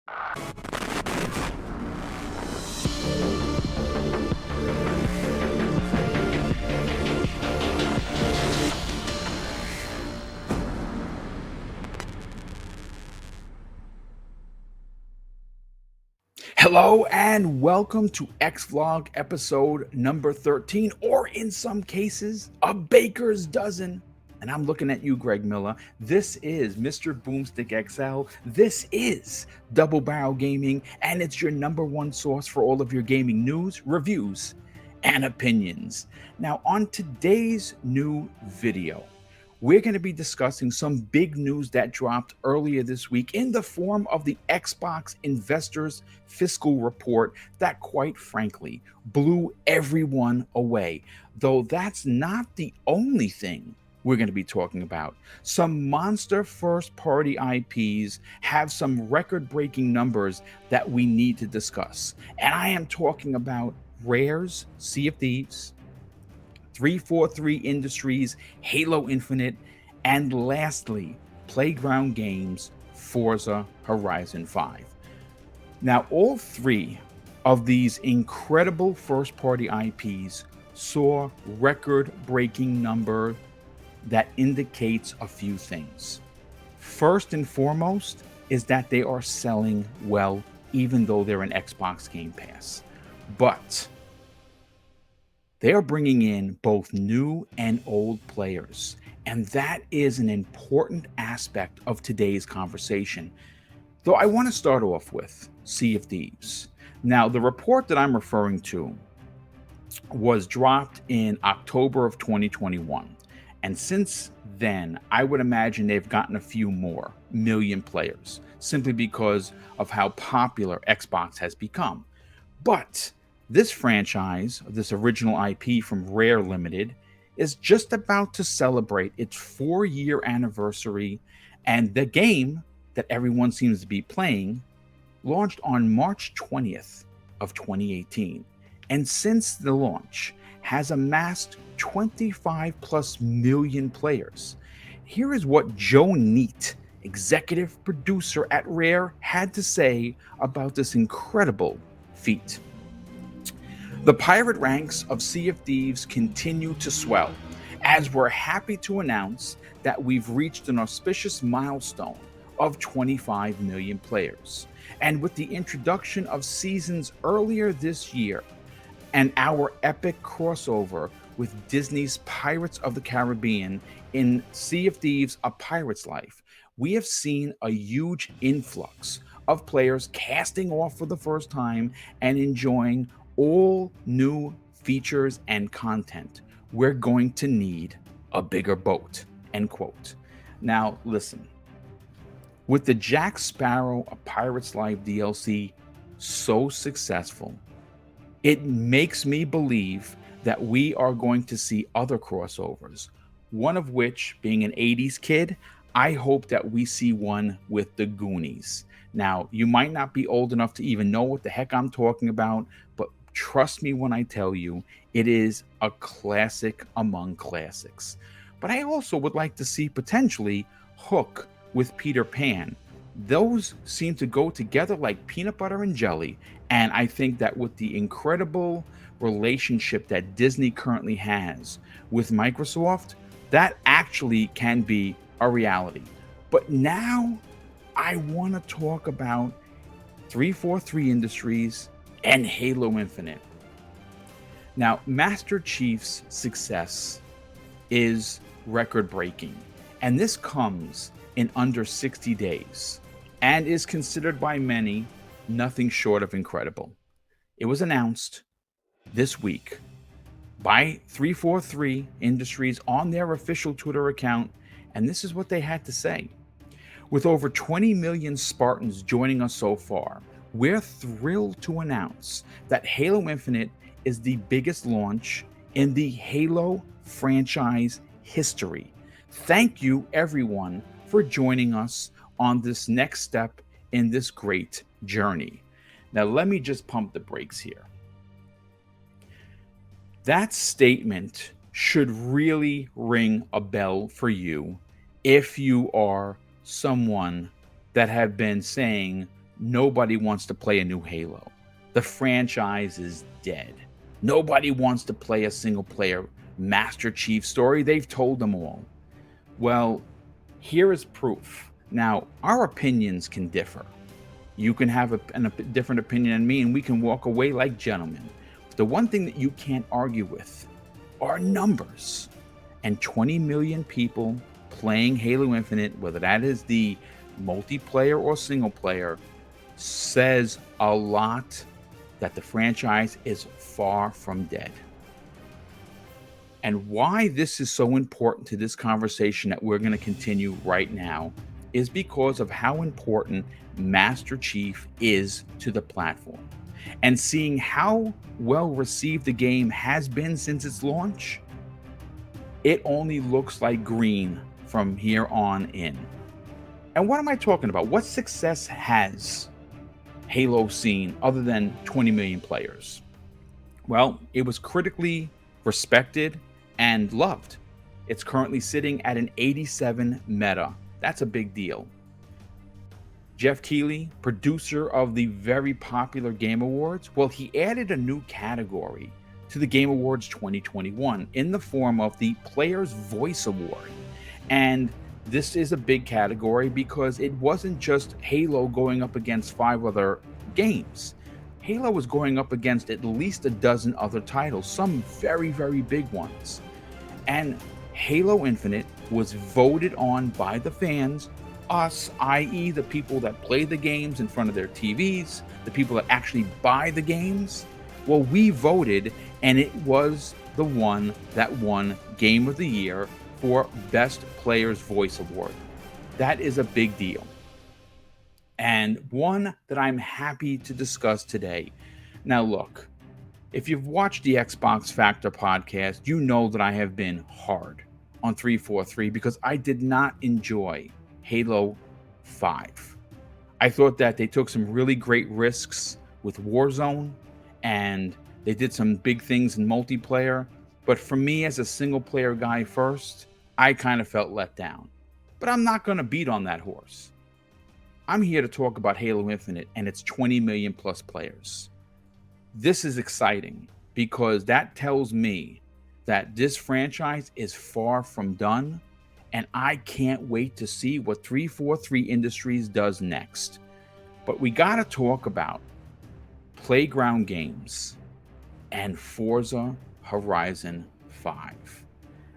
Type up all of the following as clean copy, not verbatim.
Hello and welcome to X-Vlog episode number 13, or in some cases, a baker's dozen. And I'm looking at you, Greg Miller. This is Mr. Boomstick XL. This is Double Barrel Gaming, and it's your #1 source for all of your gaming news, reviews, and opinions. Now, on today's new video, we're going to be discussing some big news that dropped earlier this week in the form of the Xbox Investors Fiscal Report that, quite frankly, blew everyone away. Though that's not the only thing we're going to be talking about. Some monster first-party IPs have some record-breaking numbers that we need to discuss. And I am talking about Rare's Sea of Thieves, 343 Industries, Halo Infinite, and lastly, Playground Games, Forza Horizon 5. Now, all three of these incredible first-party IPs saw record-breaking number that indicates a few things. First and foremost is that they are selling well, even though they're an Xbox Game Pass. But they are bringing in both new and old players, and that is an important aspect of today's conversation. Though I want to start off with Sea of Thieves. Now, the report that I'm referring to was dropped in October of 2021, and since then, I would imagine they've gotten a few more million players, simply because of how popular Xbox has become. But this franchise, this original IP from Rare Limited, is just about to celebrate its 4-year anniversary, and the game that everyone seems to be playing launched on March 20th of 2018, and since the launch has amassed 25 plus million players. Here is what Joe Neate, executive producer at Rare, had to say about this incredible feat. The pirate ranks of Sea of Thieves continue to swell, as we're happy to announce that we've reached an auspicious milestone of 25 million players. And with the introduction of seasons earlier this year, and our epic crossover with Disney's Pirates of the Caribbean in Sea of Thieves: A Pirate's Life, we have seen a huge influx of players casting off for the first time and enjoying all new features and content. We're going to need a bigger boat, end quote. Now, listen, with the Jack Sparrow: A Pirate's Life DLC so successful, it makes me believe that we are going to see other crossovers, one of which, being an 80s kid, I hope that we see one with the Goonies. Now, you might not be old enough to even know what the heck I'm talking about, but trust me when I tell you, it is a classic among classics. But I also would like to see potentially Hook with Peter Pan. Those seem to go together like peanut butter and jelly, and I think that with the incredible relationship that Disney currently has with Microsoft, that actually can be a reality. But now I want to talk about 343 Industries and Halo Infinite. Now, Master Chief's success is record-breaking, and this comes in under 60 days and is considered by many nothing short of incredible. It was announced this week by 343 Industries on their official Twitter account, and this is what they had to say. With over 20 million Spartans joining us so far, we're thrilled to announce that Halo Infinite is the biggest launch in the Halo franchise history. Thank you, everyone, for joining us on this next step in this great journey. Now, let me just pump the brakes here. That statement should really ring a bell for you if you are someone that have been saying Nobody wants to play a new Halo. The franchise is dead. Nobody wants to play a single player Master Chief story. They've told them all. Well, here is proof. Now, our opinions can differ. You can have a different opinion than me, and we can walk away like gentlemen. But the one thing that you can't argue with are numbers. And 20 million people playing Halo Infinite, whether that is the multiplayer or single player, says a lot that the franchise is far from dead. And why this is so important to this conversation that we're going to continue right now is because of how important Master Chief is to the platform. And seeing how well received the game has been since its launch, it only looks like green from here on in. And what am I talking about? What success has Halo seen other than 20 million players? Well, it was critically respected and loved. It's currently sitting at an 87 meta. That's a big deal. Jeff Keighley, producer of the very popular Game Awards, well, he added a new category to the Game Awards 2021 in the form of the Player's Voice Award. And this is a big category because it wasn't just Halo going up against 5 other games. Halo was going up against at least a dozen other titles, some very, very big ones. And Halo Infinite was voted on by the fans, us, i.e. the people that play the games in front of their TVs, the people that actually buy the games. Well, we voted, and it was the one that won Game of the Year for Best Player's Voice Award. That is a big deal, and one that I'm happy to discuss today. Now, look, if you've watched the Xbox Factor podcast, you know that I have been hard on 343 because I did not enjoy Halo 5. I thought that they took some really great risks with Warzone, and they did some big things in multiplayer. But for me, as a single player guy first, I kind of felt let down. But I'm not going to beat on that horse. I'm here to talk about Halo Infinite and its 20 million plus players. This is exciting because that tells me that this franchise is far from done, and I can't wait to see what 343 Industries does next. But we got to talk about Playground Games and Forza Horizon 5.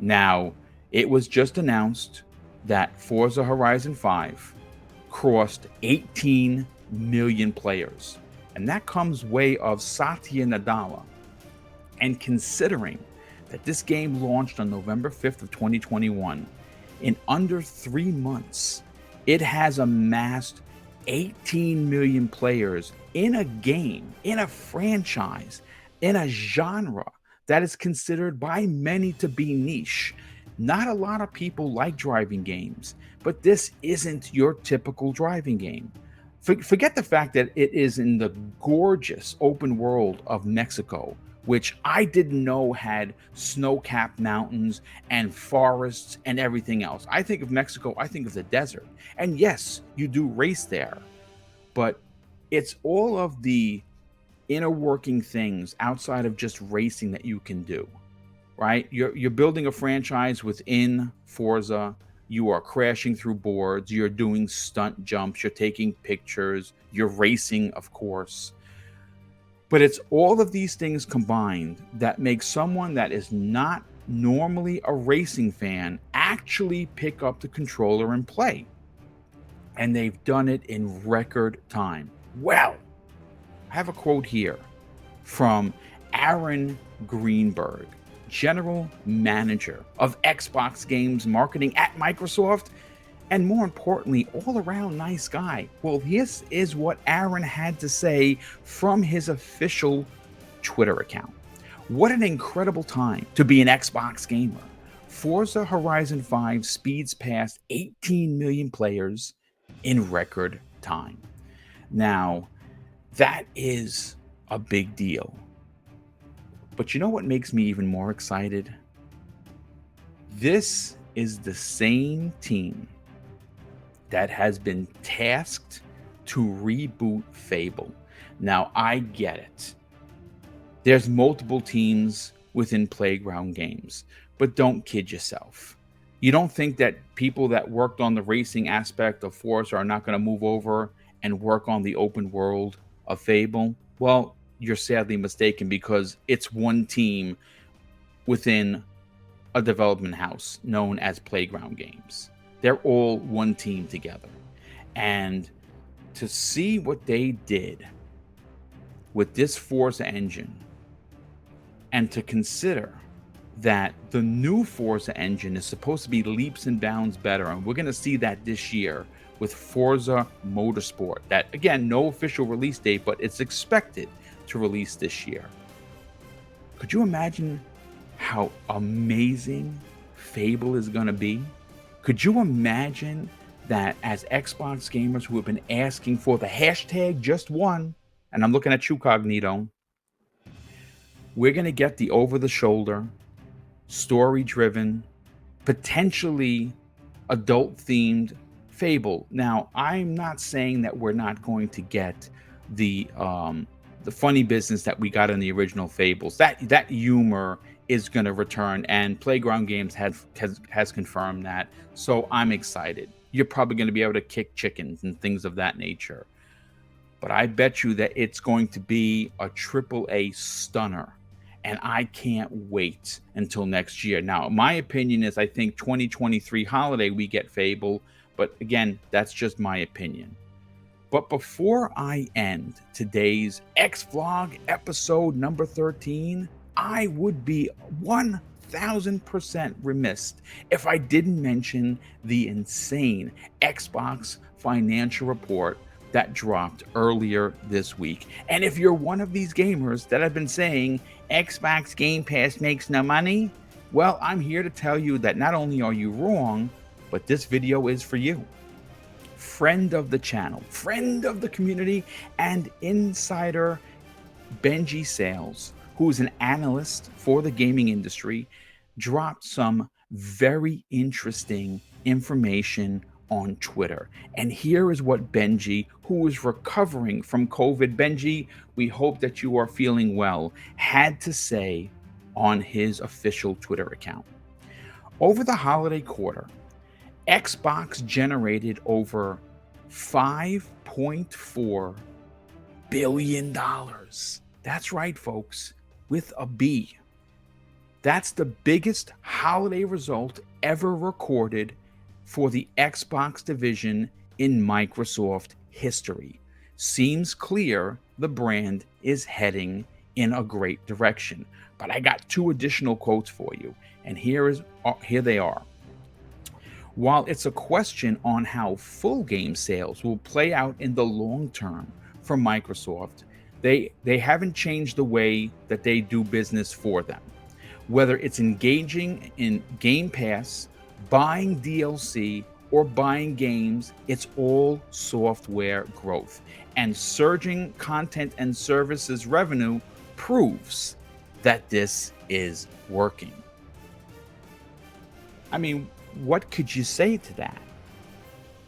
Now, it was just announced that Forza Horizon 5 crossed 18 million players, and that comes way of Satya Nadella. And considering that this game launched on November 5th of 2021, in under 3 months, it has amassed 18 million players in a game, in a franchise, in a genre that is considered by many to be niche. Not a lot of people like driving games, but this isn't your typical driving game. Forget the fact that it is in the gorgeous open world of Mexico, which I didn't know had snow-capped mountains and forests and everything else. I think of Mexico, I think of the desert. And yes, you do race there, but it's all of the inner working things outside of just racing that you can do, right? You're building a franchise within Forza. You are crashing through boards. You're doing stunt jumps. You're taking pictures. You're racing, of course. But it's all of these things combined that make someone that is not normally a racing fan actually pick up the controller and play. And they've done it in record time. Well, I have a quote here from Aaron Greenberg, General Manager of Xbox Games Marketing at Microsoft, and more importantly, all around nice guy. Well, this is what Aaron had to say from his official Twitter account. What an incredible time to be an Xbox gamer. Forza Horizon 5 speeds past 18 million players in record time. Now, that is a big deal. But you know what makes me even more excited? This is the same team that has been tasked to reboot Fable. Now, I get it. There's multiple teams within Playground Games, but don't kid yourself. You don't think that people that worked on the racing aspect of Forza are not going to move over and work on the open world of Fable? Well, you're sadly mistaken, because it's one team within a development house known as Playground Games. They're all one team together. And to see what they did with this Forza engine, and to consider that the new Forza engine is supposed to be leaps and bounds better, and we're going to see that this year with Forza Motorsport. That, again, no official release date, but it's expected to release this year. Could you imagine how amazing Fable is going to be? Could you imagine that as Xbox gamers who have been asking for the hashtag just one, and I'm looking at you, Cognito, we're going to get the over-the-shoulder, story-driven, potentially adult-themed Fable. Now, I'm not saying that we're not going to get the funny business that we got in the original Fables. That humor is going to return, and Playground Games has confirmed that. So I'm excited. You're probably going to be able to kick chickens and things of that nature. But I bet you that it's going to be a AAA stunner. And I can't wait until next year. Now, my opinion is I think 2023 holiday we get Fable. But again, that's just my opinion. But before I end today's X-Vlog episode number 13, I would be 1000% remiss if I didn't mention the insane Xbox financial report that dropped earlier this week. And if you're one of these gamers that have been saying Xbox Game Pass makes no money, well, I'm here to tell you that not only are you wrong, but this video is for you. Friend of the channel, friend of the community, and insider Benji Sales, who is an analyst for the gaming industry, dropped some very interesting information on Twitter. And here is what Benji, who is recovering from COVID, Benji, we hope that you are feeling well, had to say on his official Twitter account. Over the holiday quarter, Xbox generated over $5.4 billion. That's right, folks, with a B. That's the biggest holiday result ever recorded for the Xbox division in Microsoft history. Seems clear the brand is heading in a great direction. But I got two additional quotes for you, and here they are. While it's a question on how full game sales will play out in the long term for Microsoft, they haven't changed the way that they do business for them. Whether it's engaging in Game Pass, buying DLC, or buying games, it's all software growth. And surging content and services revenue proves that this is working. I mean, what could you say to that?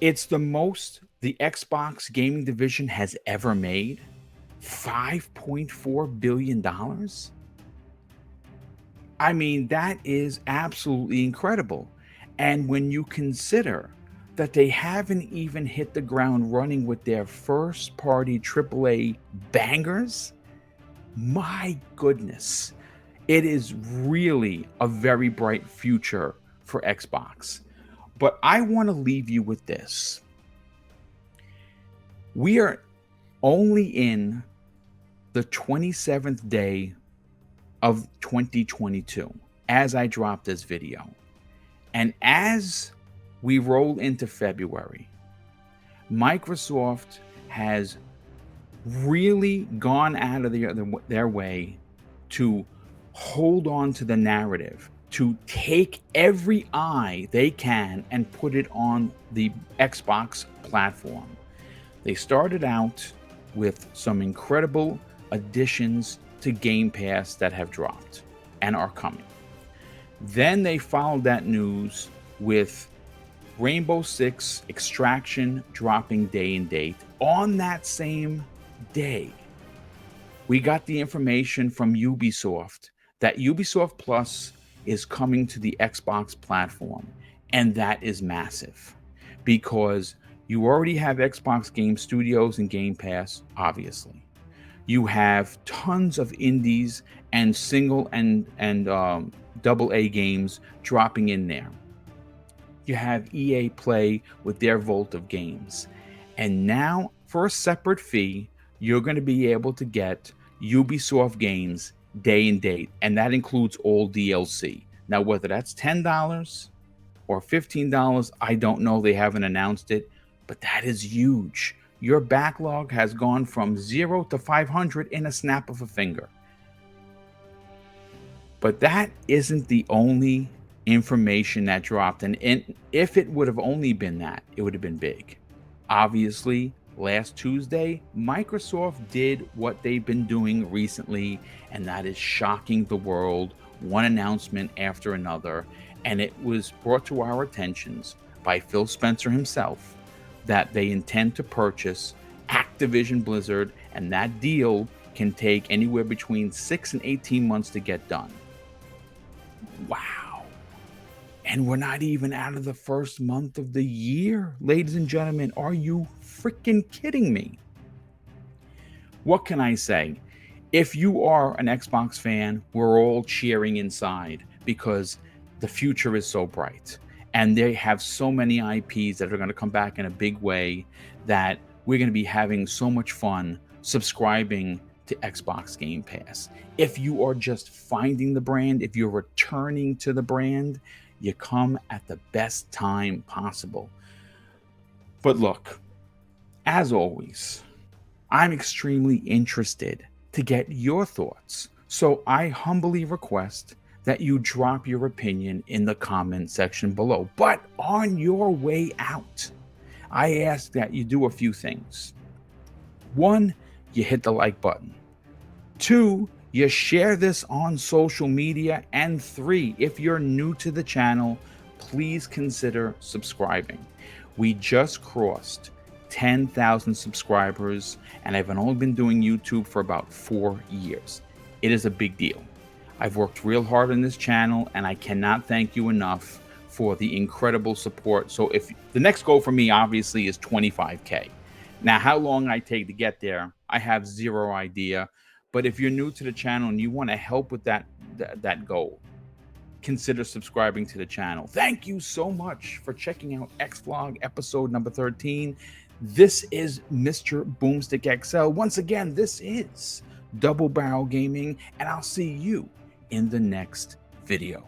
It's the most the Xbox gaming division has ever made. $5.4 billion? I mean, that is absolutely incredible. And when you consider that they haven't even hit the ground running with their first party AAA bangers, my goodness, it is really a very bright future for Xbox. But I want to leave you with this. We are only in the 27th day of 2022 as I drop this video. And as we roll into February, Microsoft has really gone out of their way to hold on to the narrative, to take every eye they can and put it on the Xbox platform. They started out with some incredible additions to Game Pass that have dropped and are coming. Then they followed that news with Rainbow Six Extraction dropping day and date. On that same day, we got the information from Ubisoft that Ubisoft Plus is coming to the Xbox platform, and that is massive because you already have Xbox Game Studios and Game Pass, obviously. You have tons of indies and single and double A games dropping in there. You have EA Play with their vault of games. And now, for a separate fee, you're going to be able to get Ubisoft games day and date, and that includes all DLC. Now, whether that's $10 or $15, I don't know. They haven't announced it, but that is huge. Your backlog has gone from 0 to 500 in a snap of a finger. But that isn't the only information that dropped. And if it would have only been that, it would have been big. Obviously, last Tuesday, Microsoft did what they've been doing recently, and that is shocking the world, one announcement after another. And it was brought to our attentions by Phil Spencer himself that they intend to purchase Activision Blizzard, and that deal can take anywhere between 6 and 18 months to get done. Wow. And we're not even out of the first month of the year, ladies and gentlemen. Are you freaking kidding me? What can I say? If you are an Xbox fan, we're all cheering inside because the future is so bright. And they have so many IPs that are going to come back in a big way that we're going to be having so much fun subscribing to Xbox Game Pass. If you are just finding the brand, if you're returning to the brand, you come at the best time possible. But look, as always, I'm extremely interested to get your thoughts. So I humbly request that you drop your opinion in the comment section below. But on your way out, I ask that you do a few things. 1, you hit the like button. 2, you share this on social media. And 3, if you're new to the channel, please consider subscribing. We just crossed 10,000 subscribers, and I've only been doing YouTube for about 4 years. It is a big deal. I've worked real hard on this channel, and I cannot thank you enough for the incredible support. So if the next goal for me, obviously, is 25K. Now, how long I take to get there, I have zero idea. But if you're new to the channel and you want to help with that goal, consider subscribing to the channel. Thank you so much for checking out X-Vlog episode number 13. This is Mr. Boomstick XL. Once again, this is Double Barrel Gaming, and I'll see you in the next video.